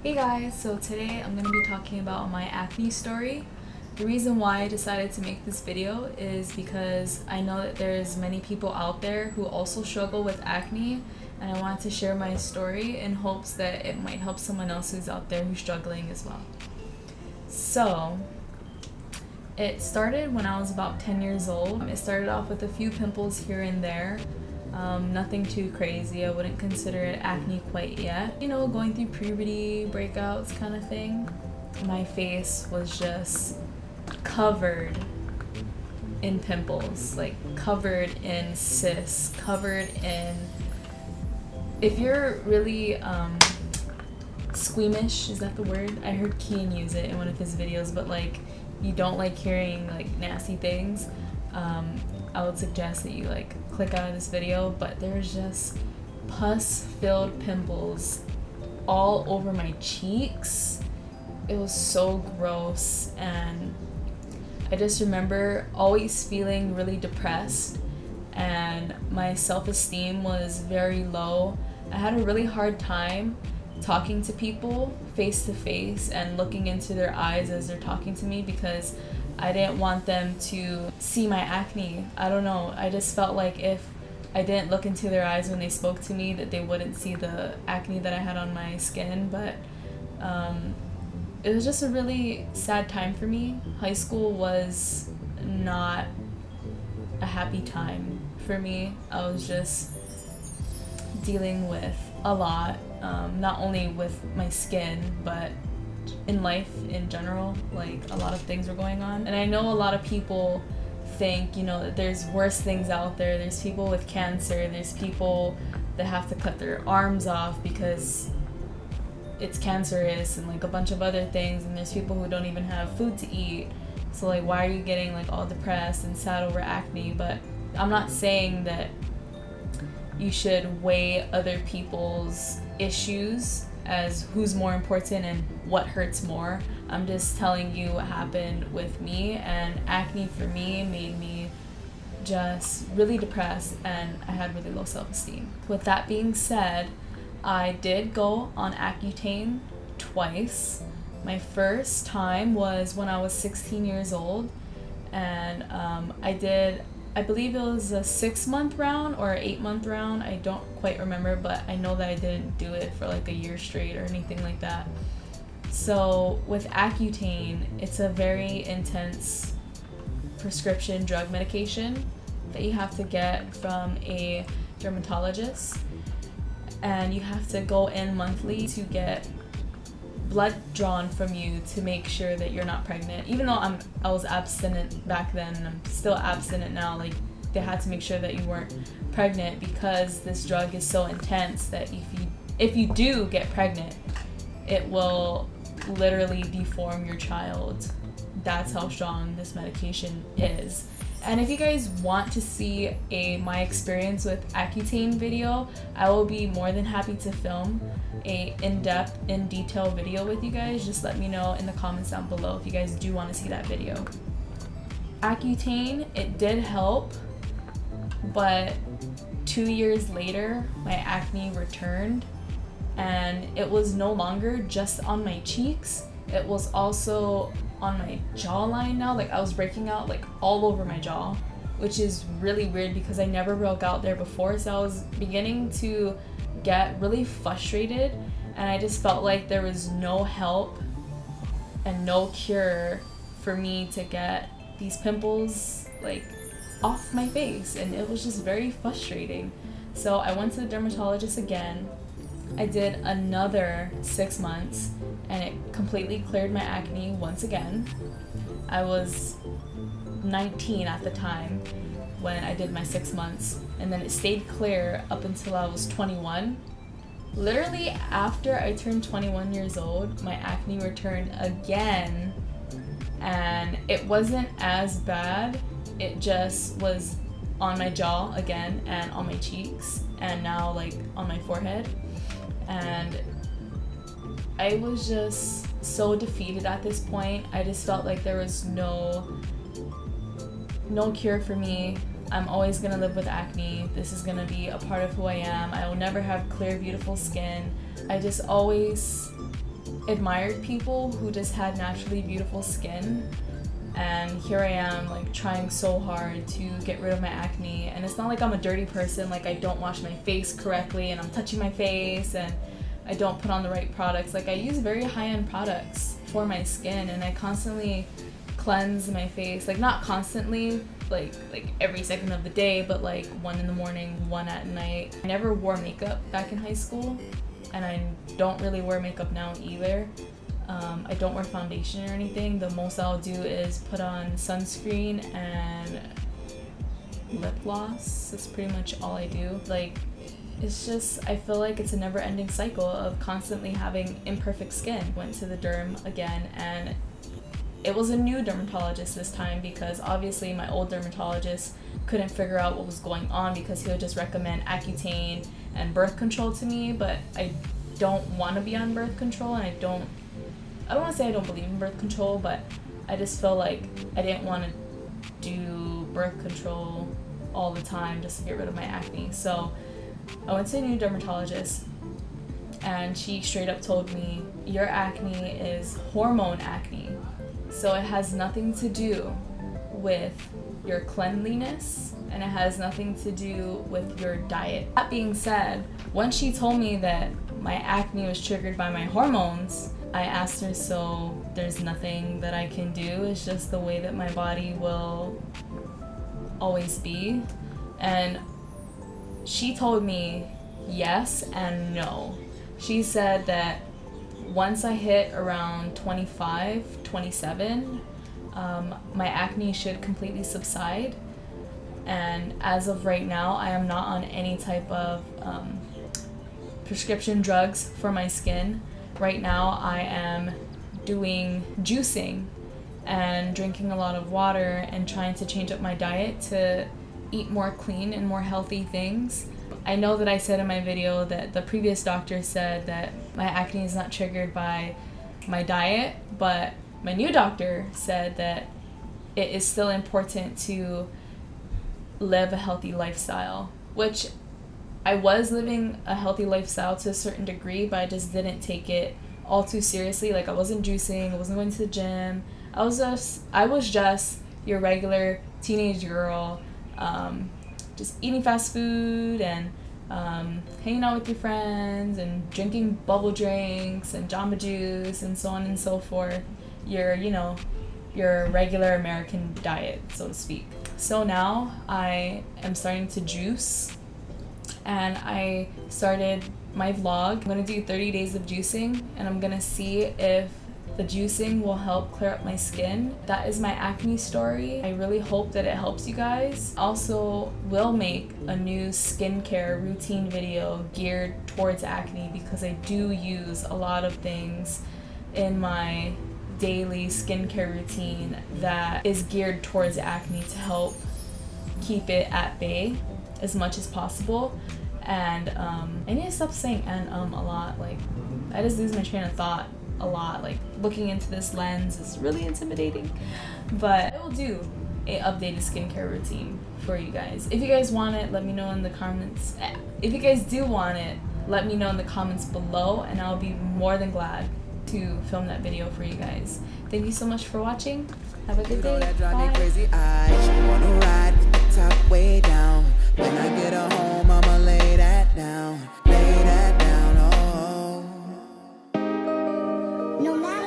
Hey guys, so today I'm going to be talking about my acne story. The reason why I decided to make this video is because I know that there's many people out there who also struggle with acne, and I wanted to share my story in hopes that it might help someone else who's out there who's struggling as well. So, it started when I was about 10 years old. It started off with a few pimples here and there. Nothing too crazy. I wouldn't consider it acne quite yet. You know, going through puberty, breakouts kind of thing. My face was just covered in pimples, like covered in cysts, covered in... If you're really squeamish, is that the word? I heard Kian use it in one of his videos, but like you don't like hearing like nasty things, I would suggest that you like click out of this video. But there's just pus-filled pimples all over my cheeks. It was so gross, and I just remember always feeling really depressed, and my self-esteem was very low. I had a really hard time talking to people face to face and looking into their eyes as they're talking to me, because I didn't want them to see my acne. I don't know, I just felt like if I didn't look into their eyes when they spoke to me, that they wouldn't see the acne that I had on my skin. But it was just a really sad time for me. High school was not a happy time for me. I was just dealing with a lot, not only with my skin, but in life in general. Like, a lot of things were going on, and I know a lot of people think, you know, that there's worse things out there. There's people with cancer, there's people that have to cut their arms off because it's cancerous, and like a bunch of other things, and there's people who don't even have food to eat. So like, why are you getting like all depressed and sad over acne? But I'm not saying that you should weigh other people's issues as who's more important and what hurts more. I'm just telling you what happened with me, and acne for me made me just really depressed, and I had really low self-esteem. With that being said, I did go on Accutane twice. My first time was when I was 16 years old, and I believe it was a 6-month round or an 8-month round. I don't quite remember, but I know that I didn't do it for like a year straight or anything like that. So with Accutane, it's a very intense prescription drug medication that you have to get from a dermatologist, and you have to go in monthly to get blood drawn from you to make sure that you're not pregnant. Even though I was abstinent back then, and I'm still abstinent now, like they had to make sure that you weren't pregnant, because this drug is so intense that if you do get pregnant, it will literally deform your child. That's how strong this medication is. And if you guys want to see my experience with Accutane video, I will be more than happy to film a in-depth, in-detail video with you guys. Just let me know in the comments down below if you guys do want to see that video. Accutane, it did help, but 2 years later, my acne returned, and it was no longer just on my cheeks. It was also on my jawline now. Like, I was breaking out like all over my jaw, which is really weird because I never broke out there before. So I was beginning to get really frustrated, and I just felt like there was no help and no cure for me to get these pimples like off my face, and it was just very frustrating. So I went to the dermatologist again. I did another 6 months, and it completely cleared my acne once again. I was 19 at the time when I did my 6 months, and then it stayed clear up until I was 21. Literally after I turned 21 years old, my acne returned again, and it wasn't as bad. It just was on my jaw again, and on my cheeks, and now like on my forehead. And I was just so defeated at this point. I just felt like there was no cure for me. I'm always gonna live with acne. This is gonna be a part of who I am. I will never have clear, beautiful skin. I just always admired people who just had naturally beautiful skin, and here I am like trying so hard to get rid of my acne. And it's not like I'm a dirty person, like I don't wash my face correctly and I'm touching my face and I don't put on the right products. Like I use very high-end products for my skin, and I constantly cleanse my face, like not constantly, like every second of the day, but like one in the morning, one at night. I never wore makeup back in high school, and I don't really wear makeup now either. I don't wear foundation or anything. The most I'll do is put on sunscreen and lip gloss. That's pretty much all I do. Like, it's just, I feel like it's a never-ending cycle of constantly having imperfect skin. Went to the derm again, and it was a new dermatologist this time because obviously my old dermatologist couldn't figure out what was going on because he would just recommend Accutane and birth control to me, but I don't want to be on birth control, and I don't want to say I don't believe in birth control, but I just feel like I didn't want to do birth control all the time just to get rid of my acne. So I went to a new dermatologist, and she straight up told me, your acne is hormone acne. So it has nothing to do with your cleanliness, and it has nothing to do with your diet. That being said, when she told me that my acne was triggered by my hormones, I asked her, so there's nothing that I can do? It's just the way that my body will always be? And she told me yes and no. She said that once I hit around 25, 27, my acne should completely subside. And as of right now, I am not on any type of prescription drugs for my skin. Right now, I am doing juicing and drinking a lot of water and trying to change up my diet to eat more clean and more healthy things. I know that I said in my video that the previous doctor said that my acne is not triggered by my diet, but my new doctor said that it is still important to live a healthy lifestyle, which I was living a healthy lifestyle to a certain degree, but I just didn't take it all too seriously. Like I wasn't juicing, I wasn't going to the gym. I was just your regular teenage girl, just eating fast food and hanging out with your friends and drinking bubble drinks and Jamba Juice and so on and so forth. Your regular American diet, so to speak. So now I am starting to juice, and I started my vlog. I'm gonna do 30 days of juicing, and I'm gonna see if the juicing will help clear up my skin. That is my acne story. I really hope that it helps you guys. Also, will make a new skincare routine video geared towards acne because I do use a lot of things in my daily skincare routine that is geared towards acne to help keep it at bay as much as possible. And I need to stop saying and a lot. Like, I just lose my train of thought a lot. Like, looking into this lens is really intimidating, but I will do a updated skincare routine for you guys. If you guys want it, let me know in the comments. If you guys do want it, let me know in the comments below, and I'll be more than glad to film that video for you guys. Thank you so much for watching. Have a good day. Bye. Crazy eyes. She wanna ride with the top way down. When I get her home, I'ma lay that down. Lay that down, oh. No matter